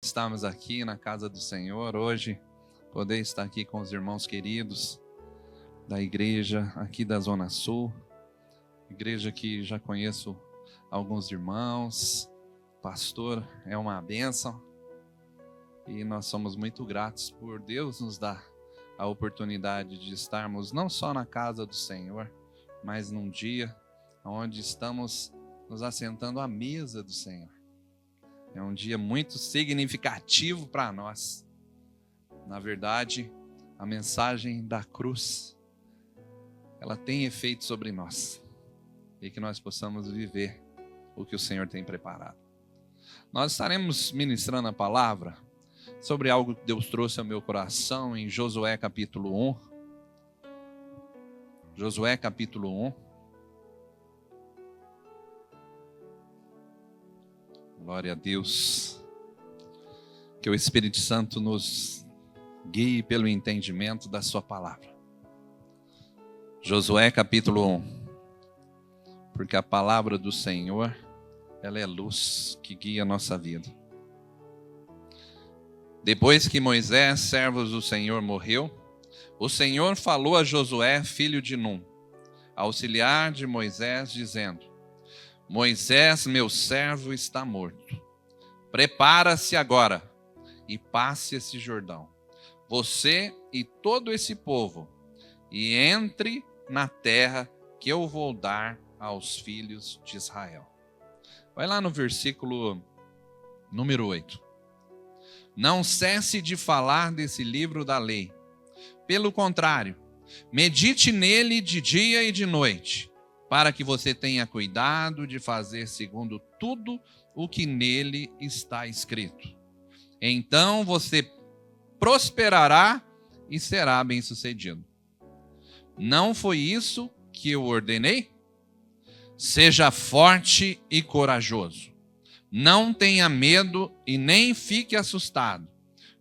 estarmos aqui na casa do Senhor hoje, poder estar aqui com os irmãos queridos da igreja aqui da Zona Sul, igreja que já conheço alguns irmãos, pastor, é uma bênção e nós somos muito gratos por Deus nos dar a oportunidade de estarmos não só na casa do Senhor, mas num dia onde estamos nos assentando à mesa do Senhor. É um dia muito significativo para nós. Na verdade, a mensagem da cruz, ela tem efeito sobre nós. E que nós possamos viver o que o Senhor tem preparado. Nós estaremos ministrando a palavra sobre algo que Deus trouxe ao meu coração em Josué capítulo 1. Josué capítulo 1. Glória a Deus. Que o Espírito Santo nos guie pelo entendimento da sua palavra. Josué capítulo 1. Porque a palavra do Senhor, ela é luz que guia a nossa vida. Depois que Moisés, servo do Senhor, morreu, o Senhor falou a Josué, filho de Num, auxiliar de Moisés, dizendo: Moisés, meu servo, está morto. Prepara-se agora e passe esse Jordão, você e todo esse povo, e entre na terra que eu vou dar aos filhos de Israel. Vai lá no versículo número 8. Não cesse de falar desse livro da lei. Pelo contrário, medite nele de dia e de noite, para que você tenha cuidado de fazer segundo tudo o que nele está escrito. Então você prosperará e será bem-sucedido. Não foi isso que eu ordenei? Seja forte e corajoso. Não tenha medo e nem fique assustado,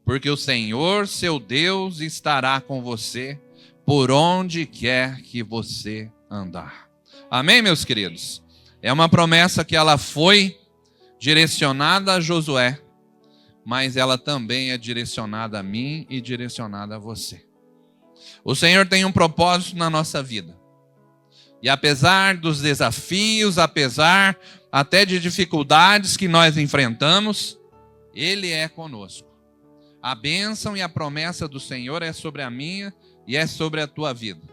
porque o Senhor, seu Deus, estará com você por onde quer que você andar. Amém, meus queridos? É uma promessa que ela foi direcionada a Josué, mas ela também é direcionada a mim e direcionada a você. O Senhor tem um propósito na nossa vida. E apesar dos desafios, apesar até de dificuldades que nós enfrentamos, Ele é conosco. A bênção e a promessa do Senhor é sobre a minha e é sobre a tua vida.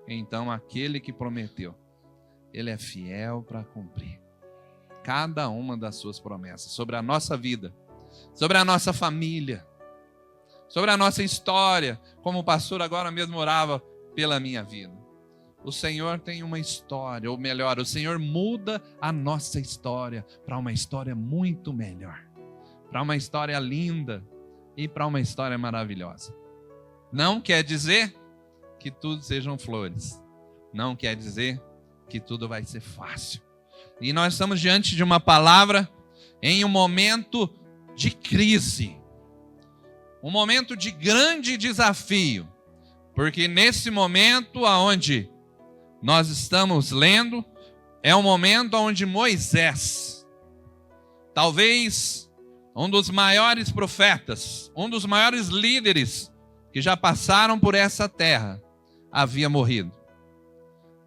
Então aquele que prometeu, Ele é fiel para cumprir cada uma das suas promessas sobre a nossa vida, sobre a nossa família, sobre a nossa história, como o pastor agora mesmo orava pela minha vida. O Senhor tem uma história, ou melhor, o Senhor muda a nossa história para uma história muito melhor, para uma história linda e para uma história maravilhosa. Não quer dizer que tudo sejam flores, não quer dizer que tudo vai ser fácil. E nós estamos diante de uma palavra em um momento de crise, um momento de grande desafio, porque nesse momento aonde nós estamos lendo, é um momento onde Moisés, talvez um dos maiores profetas, um dos maiores líderes que já passaram por essa terra, havia morrido.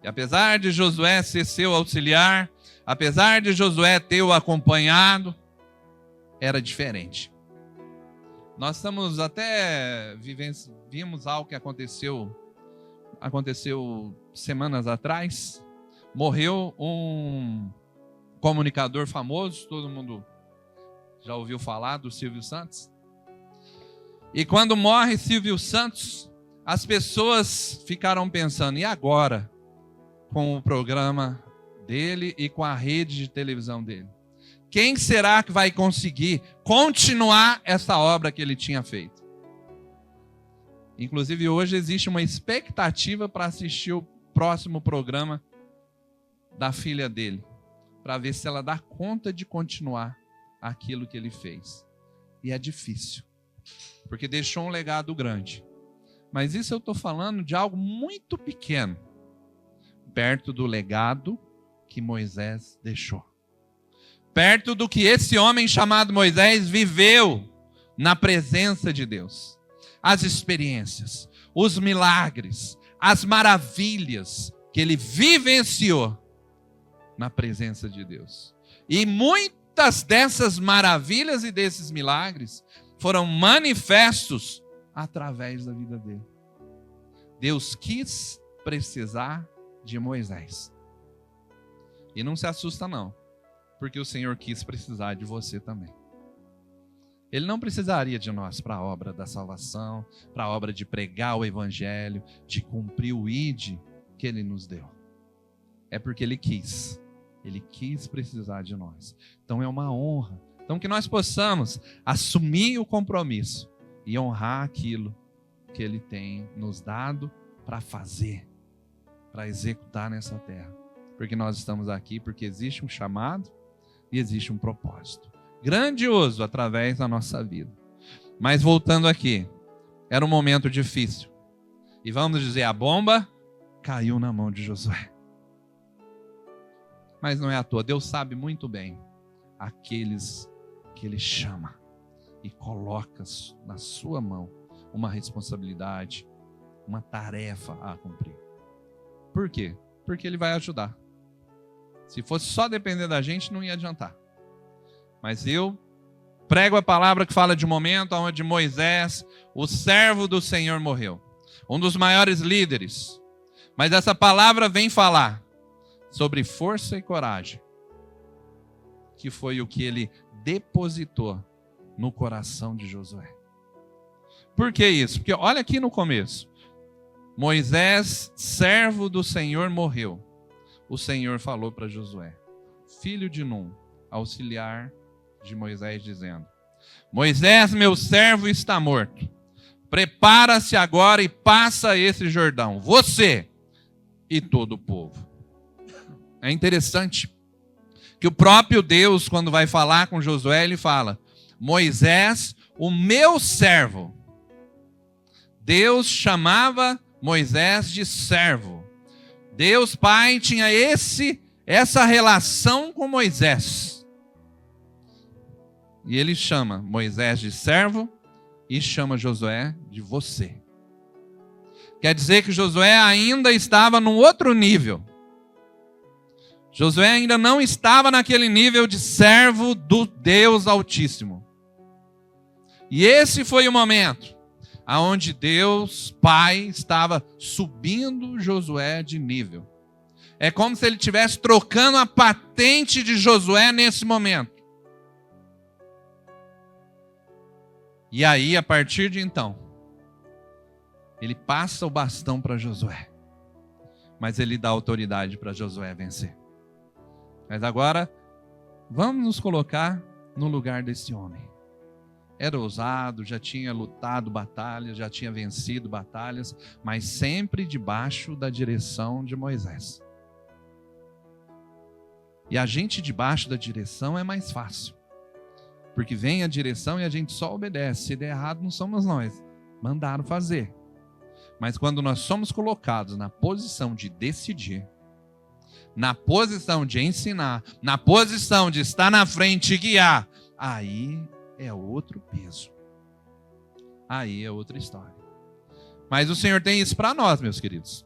E apesar de Josué ser seu auxiliar, apesar de Josué ter o acompanhado, era diferente. Nós estamos até vimos algo que aconteceu semanas atrás. Morreu um comunicador famoso, todo mundo já ouviu falar do Silvio Santos. E quando morre Silvio Santos, as pessoas ficaram pensando, e agora? Com o programa dele e com a rede de televisão dele. Quem será que vai conseguir continuar essa obra que ele tinha feito? Inclusive hoje existe uma expectativa para assistir o próximo programa da filha dele, para ver se ela dá conta de continuar aquilo que ele fez. E é difícil, porque deixou um legado grande. Mas isso eu estou falando de algo muito pequeno, perto do legado que Moisés deixou. perto do que esse homem chamado Moisés viveu na presença de Deus. As experiências, os milagres, as maravilhas que ele vivenciou na presença de Deus. E muitas dessas maravilhas e desses milagres foram manifestos através da vida dele. Deus quis precisar de Moisés. E não se assusta não, porque o Senhor quis precisar de você também. Ele não precisaria de nós para a obra da salvação, para a obra de pregar o evangelho, de cumprir o ID que ele nos deu. É porque ele quis. Ele quis precisar de nós. Então é uma honra. Então que nós possamos assumir o compromisso e honrar aquilo que ele tem nos dado para fazer, para executar nessa terra. Porque nós estamos aqui porque existe um chamado e existe um propósito grandioso através da nossa vida. Mas voltando aqui, era um momento difícil. E vamos dizer, a bomba caiu na mão de Josué. Mas não é à toa, Deus sabe muito bem aqueles que Ele chama e coloca na sua mão uma responsabilidade, uma tarefa a cumprir. Por quê? Porque Ele vai ajudar. Se fosse só depender da gente, não ia adiantar. Mas eu prego a palavra que fala de um momento onde Moisés, o servo do Senhor, morreu. Um dos maiores líderes. Mas essa palavra vem falar sobre força e coragem, que foi o que ele depositou no coração de Josué. Por que isso? Porque olha aqui no começo. Moisés, servo do Senhor, morreu. O Senhor falou para Josué, filho de Num, auxiliar de Moisés, dizendo: Moisés, meu servo, está morto. Prepara-se agora e passa esse Jordão, você e todo o povo. É interessante que o próprio Deus, quando vai falar com Josué, ele fala: Moisés, o meu servo. Deus chamava Moisés de servo. Deus Pai tinha essa relação com Moisés. E ele chama Moisés de servo e chama Josué de você. Quer dizer que Josué ainda estava num outro nível. Josué ainda não estava naquele nível de servo do Deus Altíssimo. E esse foi o momento aonde Deus Pai estava subindo Josué de nível. É como se ele estivesse trocando a patente de Josué nesse momento. E aí, a partir de então, ele passa o bastão para Josué. Mas ele dá autoridade para Josué vencer. Mas agora, vamos nos colocar no lugar desse homem. Era ousado, já tinha lutado batalhas, já tinha vencido batalhas, mas sempre debaixo da direção de Moisés. E a gente debaixo da direção é mais fácil. Porque vem a direção e a gente só obedece. Se der errado, não somos nós. Mandaram fazer. Mas quando nós somos colocados na posição de decidir, na posição de ensinar, na posição de estar na frente e guiar, aí é outro peso. Aí é outra história. Mas o Senhor tem isso para nós, meus queridos.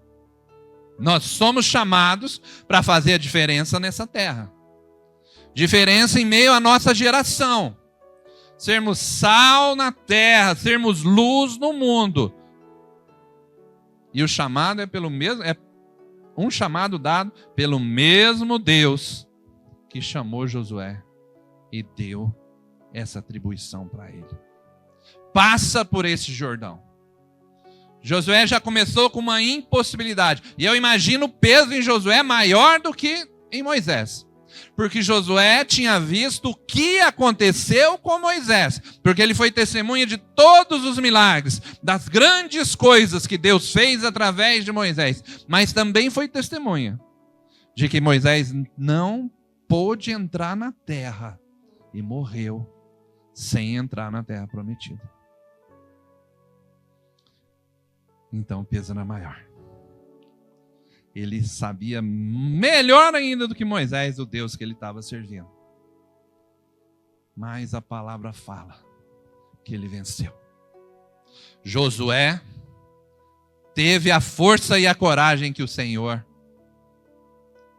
Nós somos chamados para fazer a diferença nessa terra. Diferença em meio à nossa geração. Sermos sal na terra, sermos luz no mundo. E o chamado é um chamado dado pelo mesmo Deus que chamou Josué e deu essa atribuição para ele. Passa por esse Jordão. Josué já começou com uma impossibilidade. E eu imagino o peso em Josué maior do que em Moisés. Porque Josué tinha visto o que aconteceu com Moisés. Porque ele foi testemunha de todos os milagres, das grandes coisas que Deus fez através de Moisés. Mas também foi testemunha de que Moisés não pôde entrar na terra e morreu sem entrar na terra prometida. Então o peso era maior. Ele sabia melhor ainda do que Moisés o Deus que ele estava servindo. mas a palavra fala que ele venceu. Josué teve a força e a coragem que o Senhor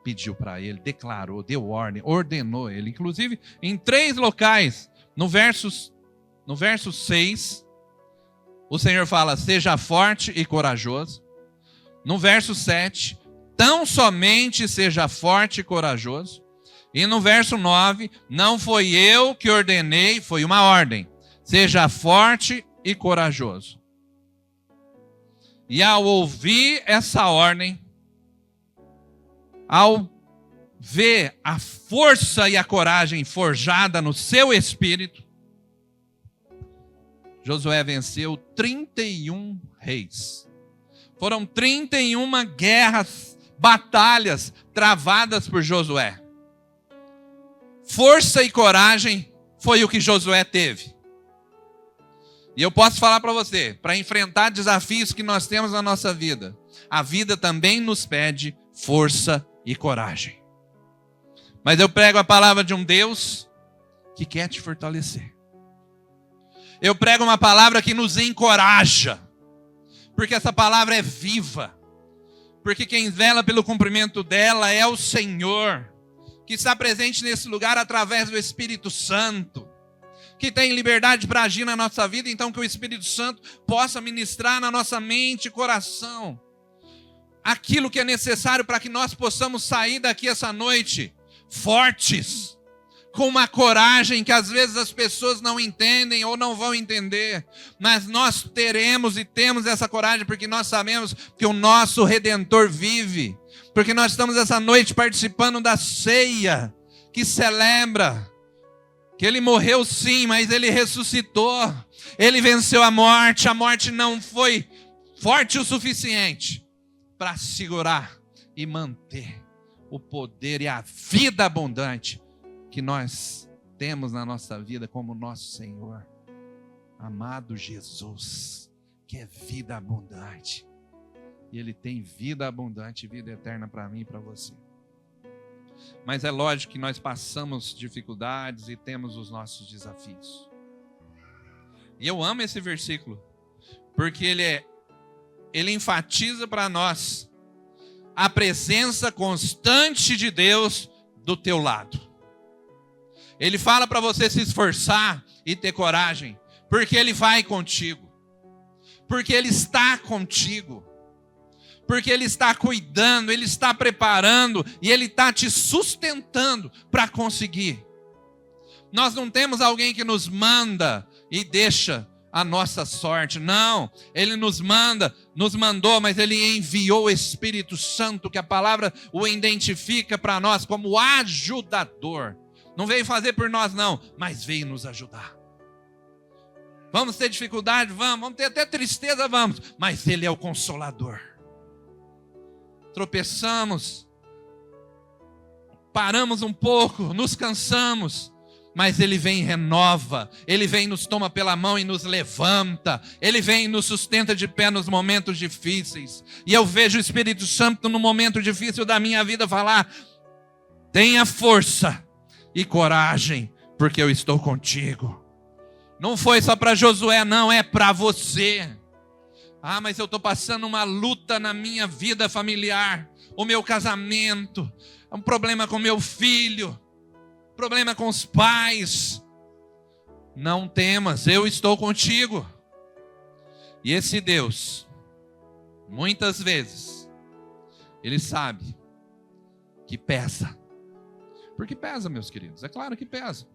pediu para ele, declarou, deu ordem, ordenou ele. Inclusive, em 3 locais, no verso 6, o Senhor fala, seja forte e corajoso. No verso 7, tão somente seja forte e corajoso. E no verso 9, não foi eu que ordenei, foi uma ordem. Seja forte e corajoso. E ao ouvir essa ordem, ao ver a força e a coragem forjada no seu espírito, Josué venceu 31 reis. Foram 31 guerras, batalhas travadas por Josué. Força e coragem foi o que Josué teve. E eu posso falar para você, para enfrentar desafios que nós temos na nossa vida, a vida também nos pede força e coragem. Mas eu prego a palavra de um Deus que quer te fortalecer. Eu prego uma palavra que nos encoraja, porque essa palavra é viva, porque quem vela pelo cumprimento dela é o Senhor, que está presente nesse lugar através do Espírito Santo, que tem liberdade para agir na nossa vida, então que o Espírito Santo possa ministrar na nossa mente e coração aquilo que é necessário para que nós possamos sair daqui essa noite fortes, com uma coragem que às vezes as pessoas não entendem ou não vão entender, mas nós teremos e temos essa coragem porque nós sabemos que o nosso Redentor vive, porque nós estamos essa noite participando da ceia que celebra que ele morreu sim, mas ele ressuscitou, ele venceu a morte não foi forte o suficiente para segurar e manter o poder e a vida abundante que nós temos na nossa vida como nosso Senhor, amado Jesus, que é vida abundante. E Ele tem vida abundante, vida eterna para mim e para você. Mas é lógico que nós passamos dificuldades e temos os nossos desafios. E eu amo esse versículo, porque ele enfatiza para nós a presença constante de Deus do teu lado. Ele fala para você se esforçar e ter coragem, porque Ele vai contigo, porque Ele está contigo, porque Ele está cuidando, Ele está preparando e Ele está te sustentando para conseguir. Nós não temos alguém que nos manda e deixa a nossa sorte, não. Ele nos mandou, mas Ele enviou o Espírito Santo, que a palavra o identifica para nós como ajudador. Não veio fazer por nós não, mas veio nos ajudar. Vamos ter dificuldade? Vamos ter até tristeza? Vamos, mas Ele é o Consolador. Tropeçamos, paramos um pouco, nos cansamos, mas Ele vem e renova, Ele vem e nos toma pela mão e nos levanta, Ele vem e nos sustenta de pé nos momentos difíceis. E eu vejo o Espírito Santo no momento difícil da minha vida falar: tenha força e coragem, porque eu estou contigo. Não foi só para Josué não, é para você. Ah, mas eu estou passando uma luta na minha vida familiar, o meu casamento, um problema com meu filho, problema com os pais. Não temas, eu estou contigo. E esse Deus, muitas vezes, Ele sabe que pesa. Porque pesa, meus queridos, é claro que pesa.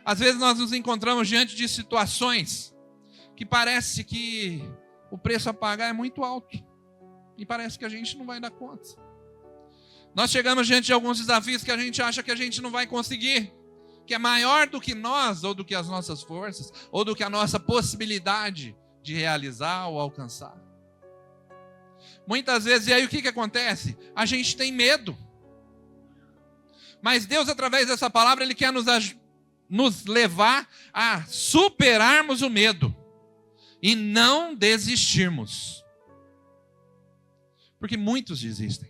Às vezes nós nos encontramos diante de situações que parece que o preço a pagar é muito alto. E parece que a gente não vai dar conta. Nós chegamos diante de alguns desafios que a gente acha que a gente não vai conseguir, que é maior do que nós, ou do que as nossas forças, ou do que a nossa possibilidade de realizar ou alcançar. Muitas vezes, e aí o que acontece? A gente tem medo. Mas Deus, através dessa palavra, Ele quer nos levar a superarmos o medo e não desistirmos. Porque muitos desistem.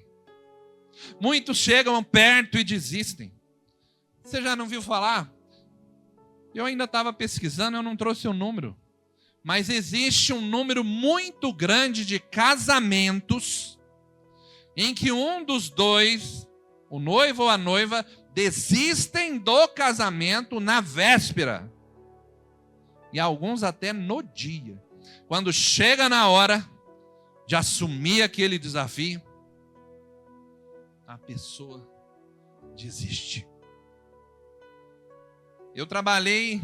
Muitos chegam perto e desistem. Você já não viu falar Eu ainda estava pesquisando, eu não trouxe o número. Mas existe um número muito grande de casamentos em que um dos dois, o noivo ou a noiva, desistem do casamento na véspera. E alguns até no dia. Quando chega na hora de assumir aquele desafio, a pessoa desiste. Eu trabalhei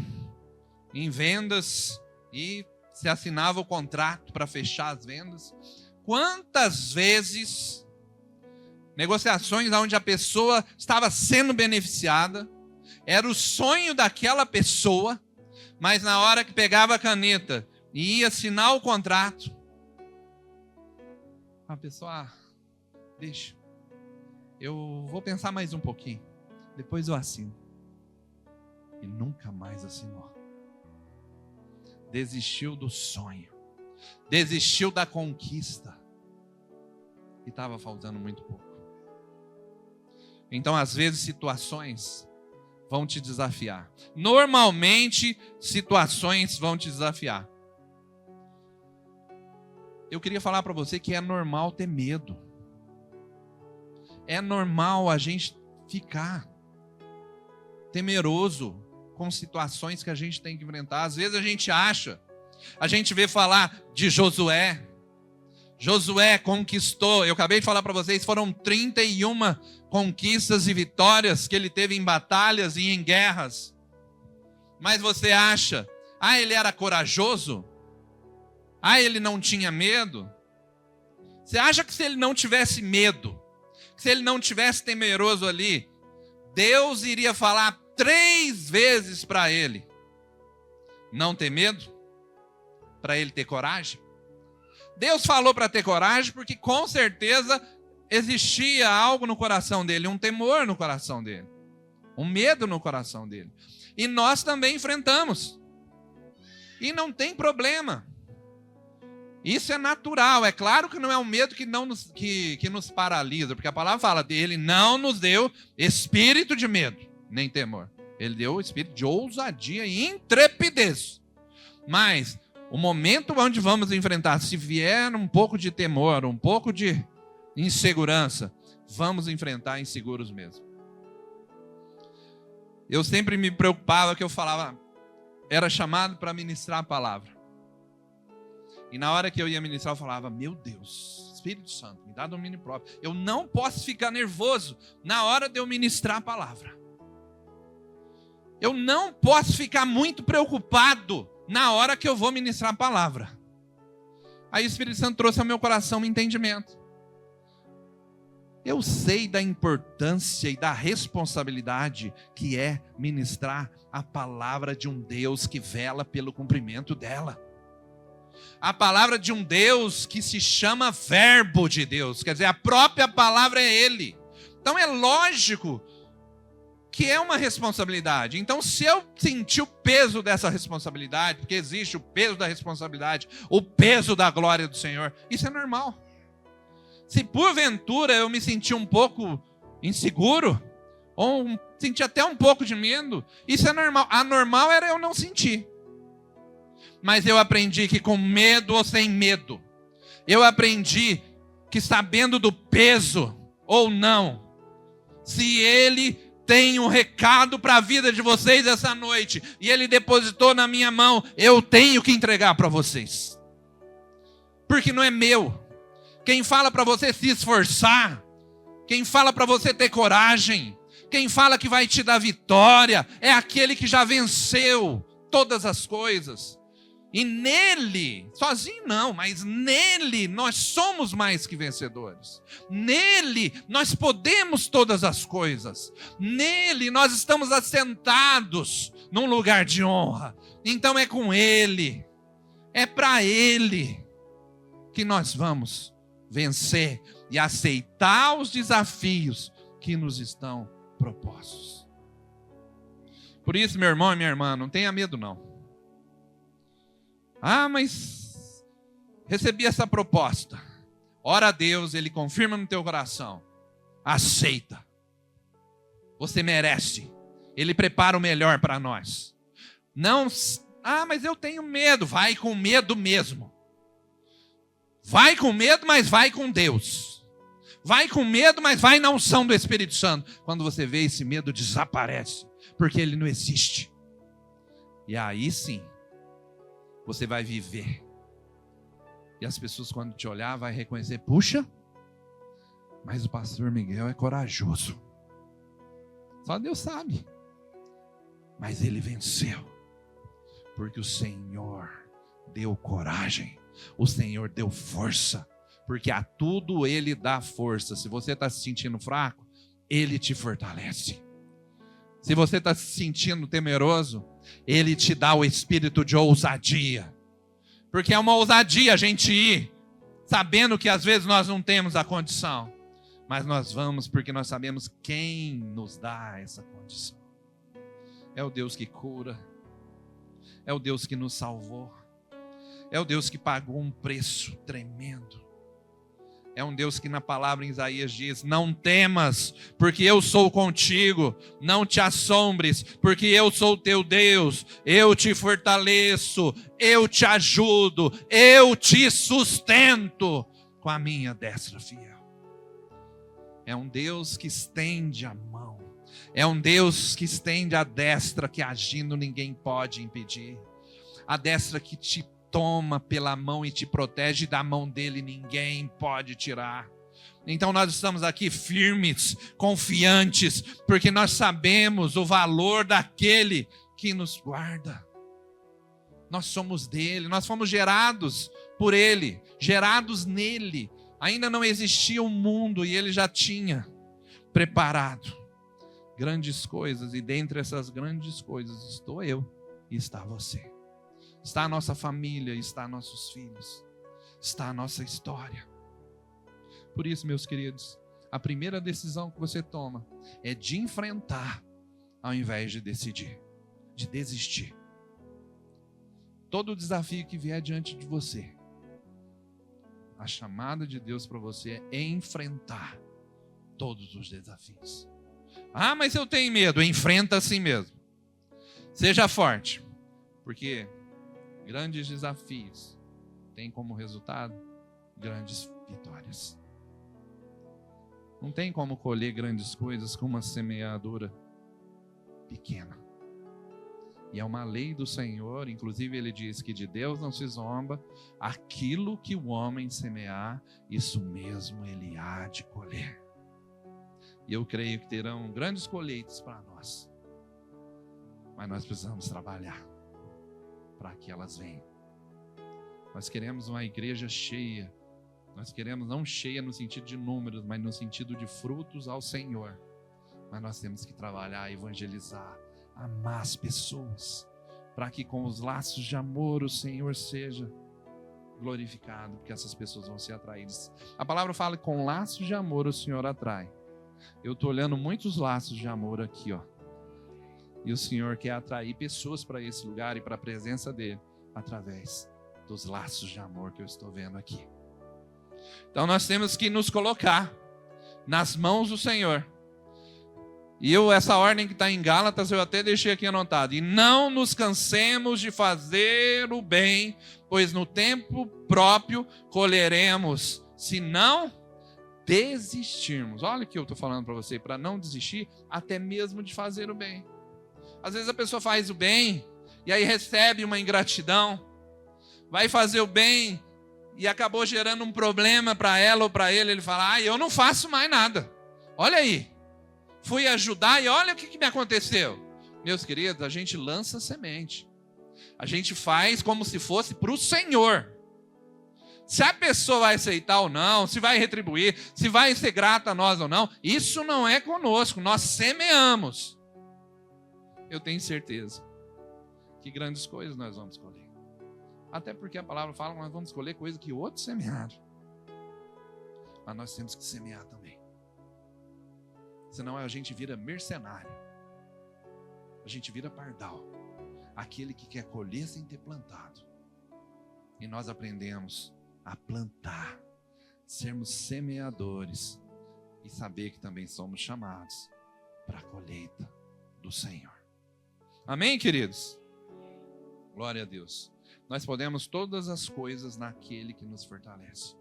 em vendas e se assinava o contrato para fechar as vendas. Quantas vezes negociações onde a pessoa estava sendo beneficiada, era o sonho daquela pessoa, mas na hora que pegava a caneta e ia assinar o contrato, a pessoa, deixa, eu vou pensar mais um pouquinho, depois eu assino. E nunca mais assinou. Desistiu do sonho, desistiu da conquista, e estava faltando muito pouco. Então, às vezes, situações vão te desafiar. Normalmente, situações vão te desafiar. Eu queria falar para você que é normal ter medo. É normal a gente ficar temeroso com situações que a gente tem que enfrentar. Às vezes a gente vê falar de Josué. Josué conquistou, eu acabei de falar para vocês, foram 31 conquistas e vitórias que ele teve em batalhas e em guerras. Mas você acha, ele era corajoso? Ele não tinha medo? Você acha que se ele não tivesse medo, que se ele não tivesse temeroso ali, Deus iria falar 3 vezes para ele não ter medo? Para ele ter coragem? Deus falou para ter coragem porque com certeza existia algo no coração dele, um temor no coração dele, um medo no coração dele. E nós também enfrentamos. E não tem problema. Isso é natural. É claro que não é um medo que nos paralisa, porque a palavra fala dele não nos deu espírito de medo, nem temor. Ele deu o espírito de ousadia e intrepidez. Mas o momento onde vamos enfrentar, se vier um pouco de temor, um pouco de insegurança, vamos enfrentar inseguros mesmo. Eu sempre me preocupava que eu falava, era chamado para ministrar a palavra. E na hora que eu ia ministrar, eu falava, meu Deus, Espírito Santo, me dá domínio próprio. Eu não posso ficar nervoso na hora de eu ministrar a palavra. Eu não posso ficar muito preocupado na hora que eu vou ministrar a palavra. Aí o Espírito Santo trouxe ao meu coração um entendimento. Eu sei da importância e da responsabilidade que é ministrar a palavra de um Deus que vela pelo cumprimento dela. A palavra de um Deus que se chama Verbo de Deus, quer dizer, a própria palavra é Ele. Então é lógico que é uma responsabilidade. Então, se eu sentir o peso dessa responsabilidade, porque existe o peso da responsabilidade, o peso da glória do Senhor, isso é normal. Se porventura eu me sentir um pouco inseguro, ou sentir até um pouco de medo, isso é normal. Anormal era eu não sentir. Mas eu aprendi que com medo ou sem medo, eu aprendi que sabendo do peso ou não, se Ele tem um recado para a vida de vocês essa noite, e Ele depositou na minha mão, eu tenho que entregar para vocês. Porque não é meu. Quem fala para você se esforçar, quem fala para você ter coragem, quem fala que vai te dar vitória, é aquele que já venceu todas as coisas. E nele, sozinho não, mas nele nós somos mais que vencedores. Nele nós podemos todas as coisas. Nele nós estamos assentados num lugar de honra. Então é com Ele, é para Ele que nós vamos vencer e aceitar os desafios que nos estão propostos. Por isso, meu irmão e minha irmã, não tenha medo não. Mas recebi essa proposta. Ora a Deus, Ele confirma no teu coração. Aceita. Você merece. Ele prepara o melhor para nós. Não, mas eu tenho medo. Vai com medo mesmo. Vai com medo, mas vai com Deus. Vai com medo, mas vai na unção do Espírito Santo. Quando você vê, esse medo desaparece, porque ele não existe. E aí sim, você vai viver. E as pessoas, quando te olhar, vai reconhecer: puxa, mas o pastor Miguel é corajoso. Só Deus sabe. Mas ele venceu, porque o Senhor deu coragem. O Senhor deu força, porque a tudo Ele dá força. Se você está se sentindo fraco, Ele te fortalece. Se você está se sentindo temeroso, Ele te dá o espírito de ousadia. Porque é uma ousadia a gente ir, sabendo que às vezes nós não temos a condição. Mas nós vamos porque nós sabemos quem nos dá essa condição. É o Deus que cura. É o Deus que nos salvou. É o Deus que pagou um preço tremendo. É um Deus que na palavra em Isaías diz: não temas, porque eu sou contigo. Não te assombres, porque eu sou teu Deus. Eu te fortaleço, eu te ajudo, eu te sustento com a minha destra fiel. É um Deus que estende a mão. É um Deus que estende a destra, que agindo ninguém pode impedir. A destra que te toma pela mão e te protege, da mão dele ninguém pode tirar. Então nós estamos aqui firmes, confiantes, porque nós sabemos o valor daquele que nos guarda. Nós somos dele, nós fomos gerados por ele, gerados nele. Ainda não existia um mundo e ele já tinha preparado grandes coisas, e dentre essas grandes coisas estou eu e está você. Está a nossa família, está nossos filhos, está a nossa história. Por isso, meus queridos, a primeira decisão que você toma é de enfrentar, ao invés de decidir, de desistir. Todo desafio que vier diante de você, a chamada de Deus para você é enfrentar todos os desafios. Ah, mas eu tenho medo. Enfrenta assim mesmo. Seja forte, porque grandes desafios têm como resultado grandes vitórias. Não tem como colher grandes coisas com uma semeadura pequena. E é uma lei do Senhor, inclusive ele diz que de Deus não se zomba. Aquilo que o homem semear, isso mesmo ele há de colher. E eu creio que terão grandes colheitas para nós. Mas nós precisamos trabalhar para que elas venham. Nós queremos uma igreja cheia. Nós queremos não cheia no sentido de números, mas no sentido de frutos ao Senhor. Mas nós temos que trabalhar, evangelizar, amar as pessoas, para que com os laços de amor o Senhor seja glorificado, porque essas pessoas vão ser atraídas. A palavra fala que com laços de amor o Senhor atrai. Eu estou olhando muitos laços de amor aqui, ó. E o Senhor quer atrair pessoas para esse lugar e para a presença dele, através dos laços de amor que eu estou vendo aqui. Então nós temos que nos colocar nas mãos do Senhor. E essa ordem que está em Gálatas, eu até deixei aqui anotado. E não nos cansemos de fazer o bem, pois no tempo próprio colheremos, se não desistirmos. Olha o que eu estou falando para você, para não desistir, até mesmo de fazer o bem. Às vezes a pessoa faz o bem, e aí recebe uma ingratidão, vai fazer o bem, e acabou gerando um problema para ela ou para ele. Ele fala: eu não faço mais nada. Olha aí, fui ajudar e olha o que me aconteceu. Meus queridos, a gente lança semente. A gente faz como se fosse para o Senhor. Se a pessoa vai aceitar ou não, se vai retribuir, se vai ser grata a nós ou não, isso não é conosco, nós semeamos. Eu tenho certeza que grandes coisas nós vamos colher. Até porque a palavra fala que nós vamos colher coisas que outros semearam. Mas nós temos que semear também. Senão a gente vira mercenário. A gente vira pardal. Aquele que quer colher sem ter plantado. E nós aprendemos a plantar, sermos semeadores e saber que também somos chamados para a colheita do Senhor. Amém, queridos? Glória a Deus. Nós podemos todas as coisas naquele que nos fortalece.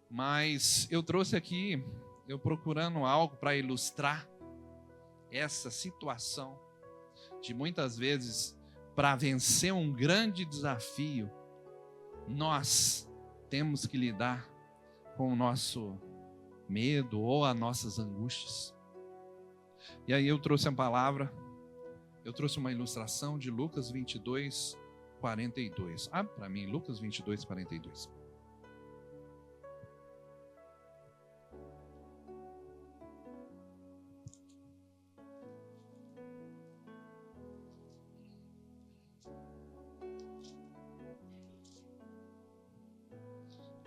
Mas eu trouxe aqui, eu procurando algo para ilustrar essa situação de muitas vezes, para vencer um grande desafio, nós temos que lidar com o nosso medo ou as nossas angústias. E aí eu trouxe a palavra, eu trouxe uma ilustração de Lucas 22, 42. Abre para mim, Lucas 22, 42.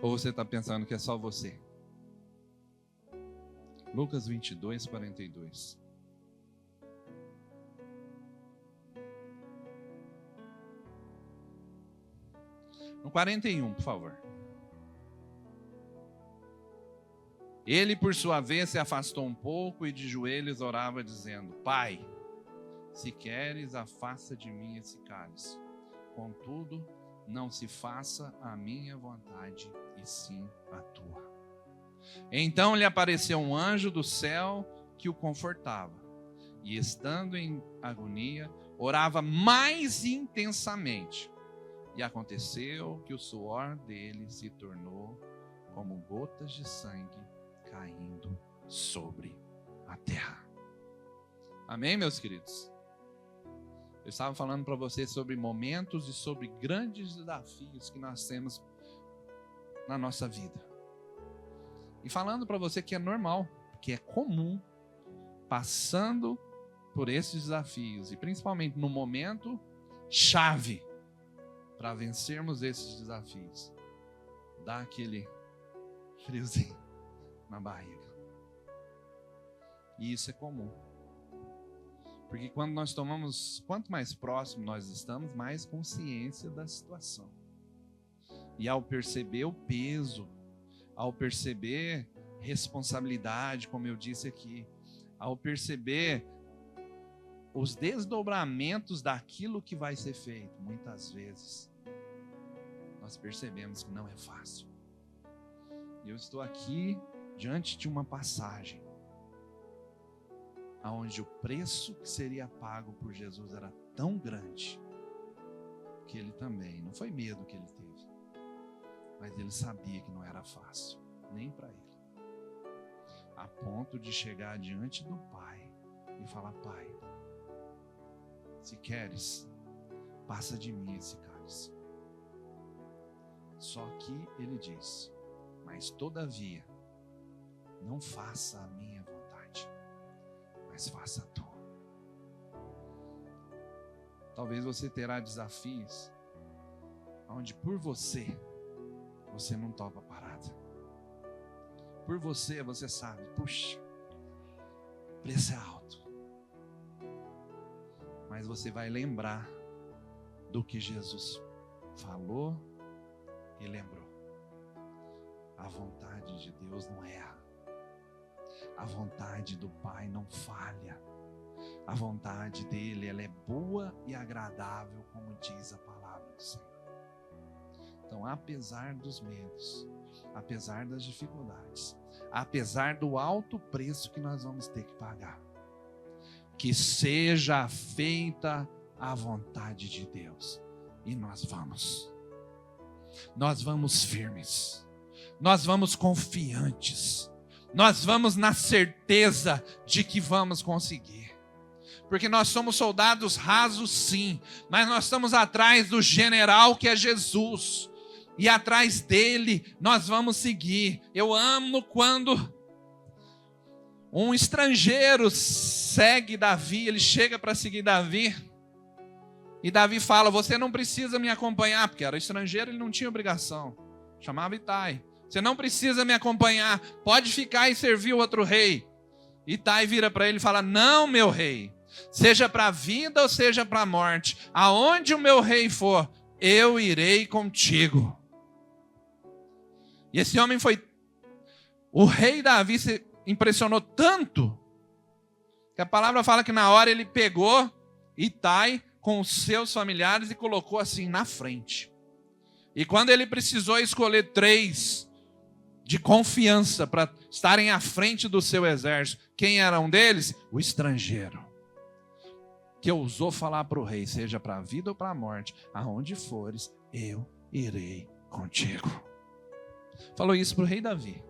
Ou você está pensando que é só você? Lucas 22, 42. No 41, por favor. Ele, por sua vez, se afastou um pouco e de joelhos orava, dizendo: Pai, se queres, afasta de mim esse cálice. Contudo, não se faça a minha vontade, e sim a tua. Então lhe apareceu um anjo do céu que o confortava, e estando em agonia, orava mais intensamente. E aconteceu que o suor dele se tornou como gotas de sangue caindo sobre a terra. Amém, meus queridos? Eu estava falando para vocês sobre momentos e sobre grandes desafios que nós temos na nossa vida. E falando para você que é normal, que é comum, passando por esses desafios, e principalmente no momento chave para vencermos esses desafios, dá aquele friozinho na barriga. E isso é comum. Porque quando nós tomamos, quanto mais próximo nós estamos, mais consciência da situação. E ao perceber o peso, ao perceber responsabilidade, como eu disse aqui, ao perceber os desdobramentos daquilo que vai ser feito, muitas vezes, nós percebemos que não é fácil. E eu estou aqui diante de uma passagem onde o preço que seria pago por Jesus era tão grande que ele também, não foi medo que ele teve, mas ele sabia que não era fácil, nem para ele, a ponto de chegar diante do Pai e falar: Pai, se queres, passa de mim esse cálice. Só que ele diz: mas todavia, não faça a minha vontade, mas faça a tua. Talvez você terá desafios onde por você não topa parada. Por você sabe, puxa, o preço é alto. Mas você vai lembrar do que Jesus falou e lembrou. A vontade de Deus não erra. A vontade do Pai não falha. A vontade dele, ela é boa e agradável, como diz a palavra do Senhor. Então, apesar dos medos, apesar das dificuldades, apesar do alto preço que nós vamos ter que pagar, que seja feita a vontade de Deus. E nós vamos firmes, nós vamos confiantes, nós vamos na certeza de que vamos conseguir. Porque nós somos soldados rasos, sim, mas nós estamos atrás do general que é Jesus. E atrás dele nós vamos seguir. Eu amo quando um estrangeiro segue Davi, ele chega para seguir Davi. E Davi fala: você não precisa me acompanhar, porque era estrangeiro, ele não tinha obrigação. Chamava Itai. Você não precisa me acompanhar, pode ficar e servir o outro rei. Itai vira para ele e fala: não, meu rei, seja para a vida ou seja para a morte, aonde o meu rei for, eu irei contigo. E esse homem foi... O rei Davi se impressionou tanto, que a palavra fala que na hora ele pegou Itai, com os seus familiares e colocou assim na frente. E quando ele precisou escolher 3 de confiança para estarem à frente do seu exército, quem era um deles? O estrangeiro, que ousou falar para o rei, seja para a vida ou para a morte, aonde fores, eu irei contigo. Falou isso para o rei Davi.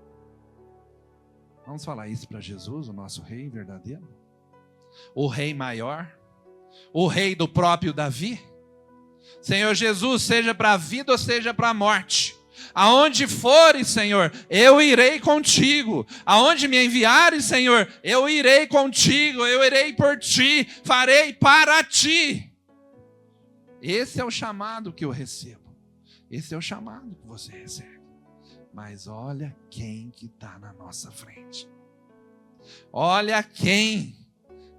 Vamos falar isso para Jesus, o nosso rei verdadeiro? O rei maior, o rei do próprio Davi. Senhor Jesus, seja para a vida ou seja para a morte, aonde fores, Senhor, eu irei contigo. Aonde me enviares, Senhor, eu irei contigo, eu irei por ti, farei para ti. Esse é o chamado que eu recebo. Esse é o chamado que você recebe. Mas olha quem que está na nossa frente. Olha quem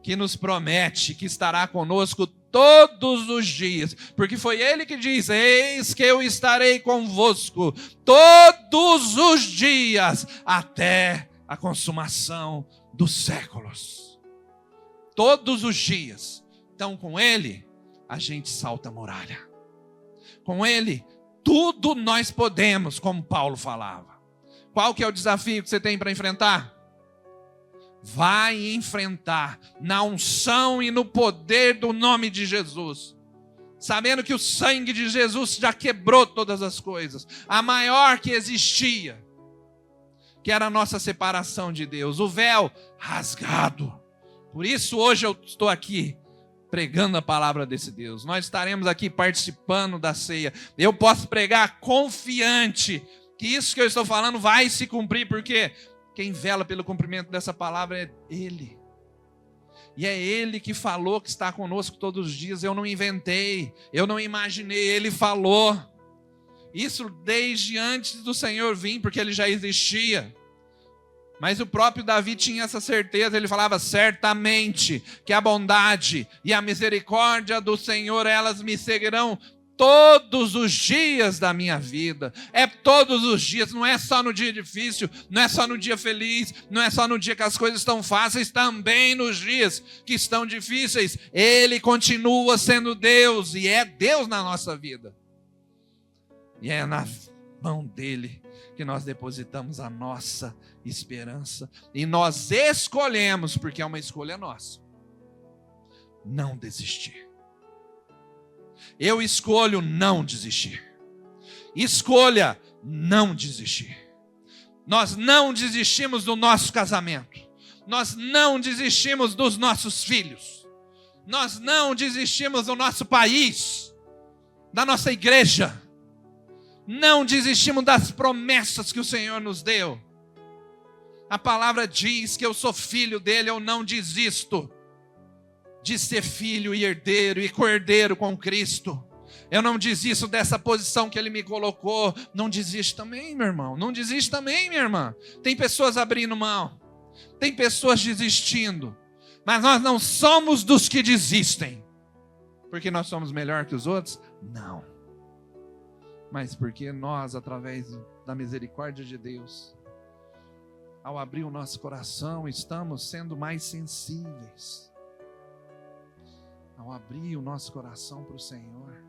que nos promete que estará conosco todos os dias, porque foi ele que diz: eis que eu estarei convosco todos os dias, até a consumação dos séculos. Todos os dias. Então com ele, a gente salta a muralha. Com ele, tudo nós podemos, como Paulo falava. Qual que é o desafio que você tem para enfrentar? Vai enfrentar na unção e no poder do nome de Jesus, sabendo que o sangue de Jesus já quebrou todas as coisas, a maior que existia, que era a nossa separação de Deus, o véu rasgado. Por isso hoje eu estou aqui pregando a palavra desse Deus. Nós estaremos aqui participando da ceia. Eu posso pregar confiante que isso que eu estou falando vai se cumprir, porque quem vela pelo cumprimento dessa palavra é Ele. E é Ele que falou que está conosco todos os dias. Eu não inventei, eu não imaginei, Ele falou. Isso desde antes do Senhor vir, porque Ele já existia. Mas o próprio Davi tinha essa certeza. Ele falava: certamente que a bondade e a misericórdia do Senhor, elas me seguirão todos os dias da minha vida. É todos os dias, não é só no dia difícil, não é só no dia feliz, não é só no dia que as coisas estão fáceis, também nos dias que estão difíceis. Ele continua sendo Deus, e é Deus na nossa vida. E é na mão dele que nós depositamos a nossa esperança. E nós escolhemos, porque é uma escolha nossa, não desistir. Eu escolho não desistir. Escolha não desistir. Nós não desistimos do nosso casamento. Nós não desistimos dos nossos filhos. Nós não desistimos do nosso país, da nossa igreja. Não desistimos das promessas que o Senhor nos deu. A palavra diz que eu sou filho dele, eu não desisto de ser filho e herdeiro e cordeiro com Cristo. Eu não desisto dessa posição que Ele me colocou. Não desiste também, meu irmão. Não desiste também, minha irmã. Tem pessoas abrindo mão. Tem pessoas desistindo. Mas nós não somos dos que desistem. Porque nós somos melhor que os outros? Não. Mas porque nós, através da misericórdia de Deus, ao abrir o nosso coração, estamos sendo mais sensíveis. Ao abrir o nosso coração para o Senhor,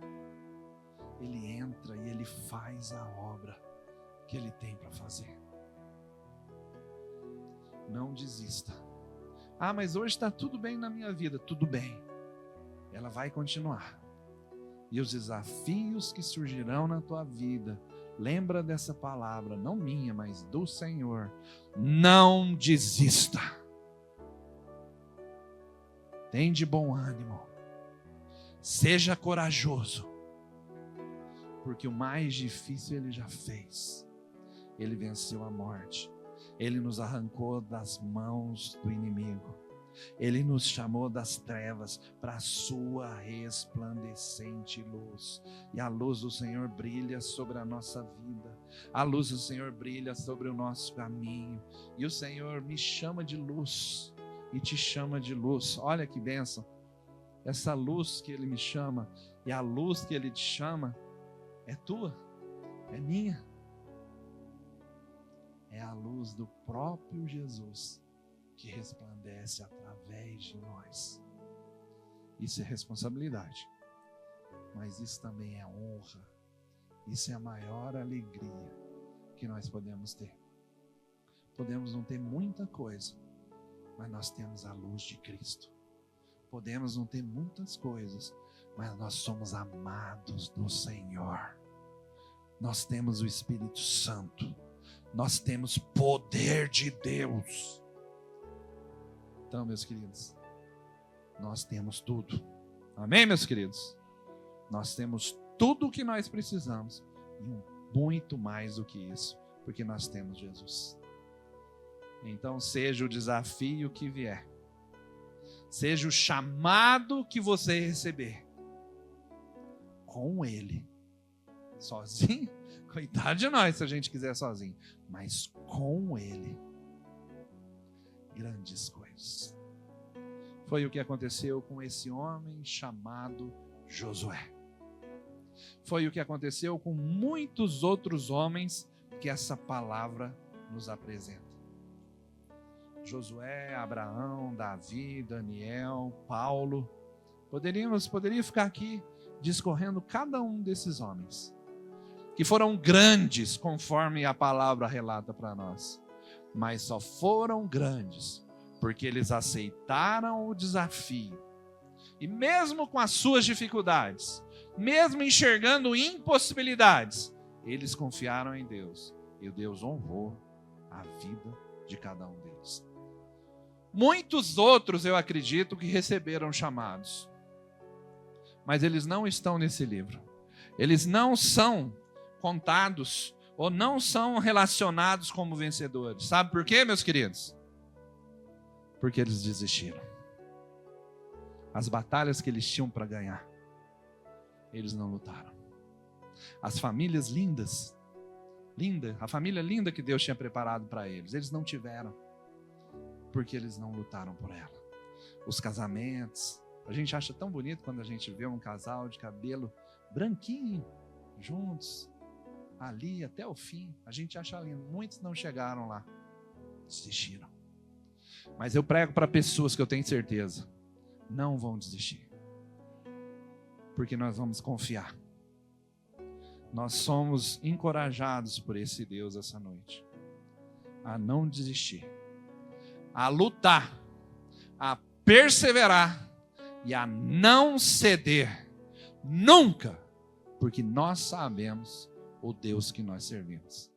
Ele entra e Ele faz a obra que Ele tem para fazer. Não desista. Ah, mas hoje está tudo bem na minha vida. Tudo bem. Ela vai continuar. E os desafios que surgirão na tua vida, lembra dessa palavra, não minha, mas do Senhor. Não desista. Tem de bom ânimo. Seja corajoso, porque o mais difícil Ele já fez. Ele venceu a morte. Ele nos arrancou das mãos do inimigo. Ele nos chamou das trevas para a sua resplandecente luz. E a luz do Senhor brilha sobre a nossa vida. A luz do Senhor brilha sobre o nosso caminho. E o Senhor me chama de luz e te chama de luz. Olha que bênção. Essa luz que Ele me chama e a luz que Ele te chama é tua, é minha. É a luz do próprio Jesus que resplandece através de nós. Isso é responsabilidade. Mas isso também é honra. Isso é a maior alegria que nós podemos ter. Podemos não ter muita coisa, mas nós temos a luz de Cristo. Podemos não ter muitas coisas, mas nós somos amados do Senhor. Nós temos o Espírito Santo. Nós temos poder de Deus. Então, meus queridos, nós temos tudo. Amém, meus queridos? Nós temos tudo o que nós precisamos e muito mais do que isso, porque nós temos Jesus. Então, seja o desafio que vier, seja o chamado que você receber, com Ele, sozinho, coitado de nós se a gente quiser sozinho, mas com Ele, grandes coisas. Foi o que aconteceu com esse homem chamado Josué. Foi o que aconteceu com muitos outros homens que essa palavra nos apresenta. Josué, Abraão, Davi, Daniel, Paulo. Poderia ficar aqui discorrendo cada um desses homens, que foram grandes conforme a palavra relata para nós, mas só foram grandes porque eles aceitaram o desafio. E mesmo com as suas dificuldades, mesmo enxergando impossibilidades, eles confiaram em Deus. E Deus honrou a vida de cada um deles. Muitos outros, eu acredito, que receberam chamados, mas eles não estão nesse livro. Eles não são contados ou não são relacionados como vencedores. Sabe por quê, meus queridos? Porque eles desistiram. As batalhas que eles tinham para ganhar, eles não lutaram. As famílias lindas, a família linda que Deus tinha preparado para eles, eles não tiveram, porque eles não lutaram por ela. Os casamentos, a gente acha tão bonito quando a gente vê um casal de cabelo branquinho, juntos, ali até o fim, a gente acha lindo. Muitos não chegaram lá, desistiram. Mas eu prego para pessoas que eu tenho certeza, não vão desistir, porque nós vamos confiar. Nós somos encorajados por esse Deus essa noite, a não desistir, a lutar, a perseverar e a não ceder, nunca, porque nós sabemos o Deus que nós servimos.